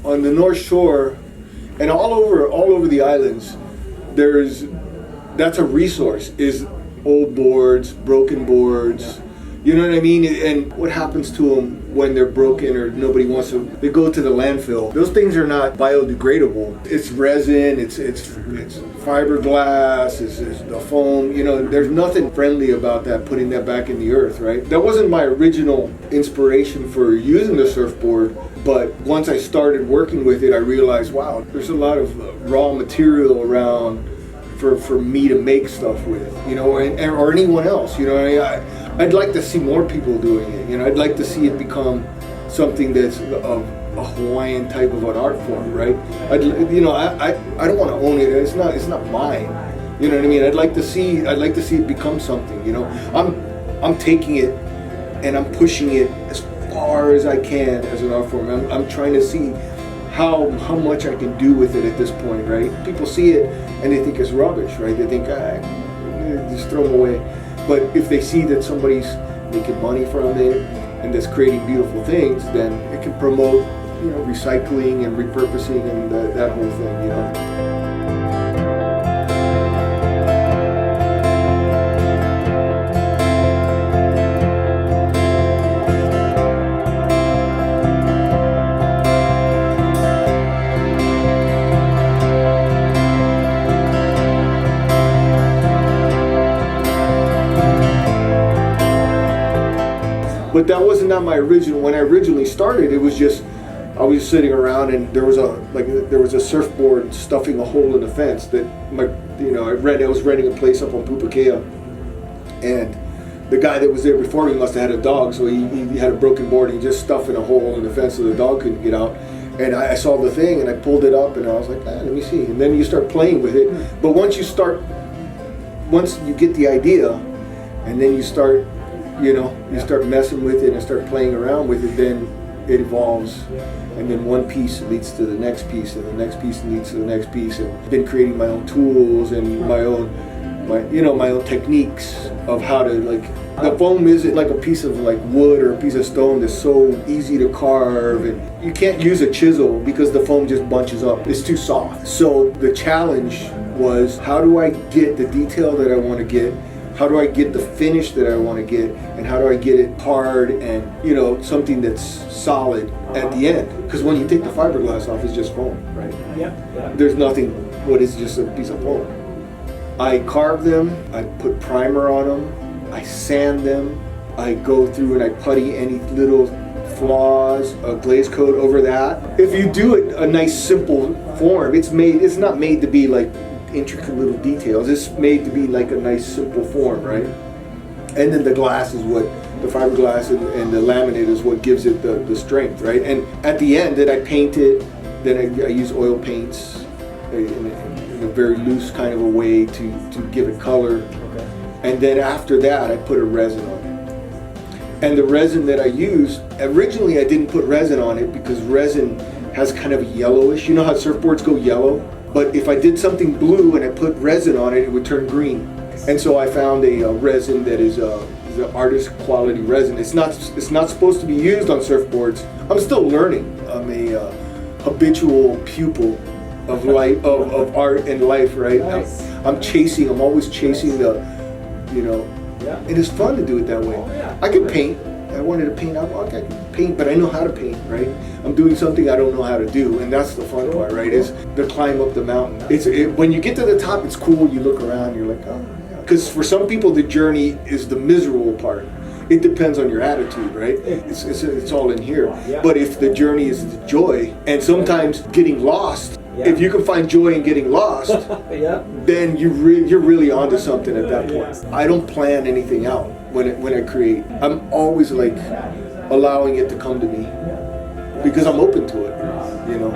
on the North Shore and all over the islands, that's a resource, is old boards, broken boards. You know what I mean? And what happens to them when they're broken or nobody wants to? They go to the landfill. Those things are not biodegradable. It's resin. It's fiberglass. It's the foam. You know, there's nothing friendly about that. Putting that back in the earth, right? That wasn't my original inspiration for using the surfboard. But once I started working with it, I realized, wow, there's a lot of raw material around for me to make stuff with, you know, or anyone else, you know. I'd like to see more people doing it, you know. I'd like to see it become something that's a Hawaiian type of an art form, right? I don't want to own it. It's not mine. You know what I mean? I'd like to see it become something, you know. I'm taking it and I'm pushing it as far as I can as an art form. I'm trying to see how much I can do with it at this point, right? People see it and they think it's rubbish, right? They think, just throw them away. But if they see that somebody's making money from it and that's creating beautiful things, then it can promote, you know, recycling and repurposing and that whole thing, you know. But that wasn't my original. When I originally started, it was just I was sitting around and there was a surfboard stuffing a hole in the fence that I was renting a place up on Pupukea, and the guy that was there before me must have had a dog, so he had a broken board and he just stuffed in a hole in the fence so the dog couldn't get out. And I saw the thing and I pulled it up and I was like, let me see. And then you start playing with it. But once you get the idea, and then you start start messing with it and start playing around with it, then it evolves, and then one piece leads to the next piece, and the next piece leads to the next piece. And I've been creating my own tools and my own techniques of how to, like, the foam isn't like a piece of like wood or a piece of stone that's so easy to carve, and you can't use a chisel because the foam just bunches up. It's too soft. So the challenge was, how do I get the detail that I want to get? How do I get the finish that I want to get, and how do I get it hard and, you know, something that's solid at the end? Because when you take the fiberglass off, it's just foam, right? Yeah. There's nothing. What is just a piece of foam? I carve them. I put primer on them. I sand them. I go through and I putty any little flaws, a glaze coat over that. If you do it a nice simple form, it's not made to be like intricate little details. It's made to be like a nice simple form, right? And then the glass is what, the fiberglass and the laminate is what gives it the strength, right? And at the end, then I paint it. Then I use oil paints in a very loose kind of a way to give it color. Okay. And then after that, I put a resin on it. And the resin that I used, originally I didn't put resin on it because resin has kind of a yellowish, you know how surfboards go yellow? But if I did something blue and I put resin on it, it would turn green. And so I found a resin that is an artist quality resin. It's not supposed to be used on surfboards. I'm still learning. I'm a habitual pupil of life, of art and life, right? Nice. I'm always chasing the, you know, Yeah. and it's fun to do it that way. Oh, yeah. I can paint. I wanted to paint. I can paint, but I know how to paint, right? I'm doing something I don't know how to do, and that's the fun part, right? Is the climb up the mountain. When you get to the top, it's cool. You look around, you're like, oh, yeah. Because for some people, the journey is the miserable part. It depends on your attitude, right? It's all in here. Yeah. But if the journey is the joy, and sometimes getting lost, Yeah. if you can find joy in getting lost, Yeah. then you're really onto something at that point. Yeah. I don't plan anything out when I create. I'm always like allowing it to come to me because I'm open to it, you know.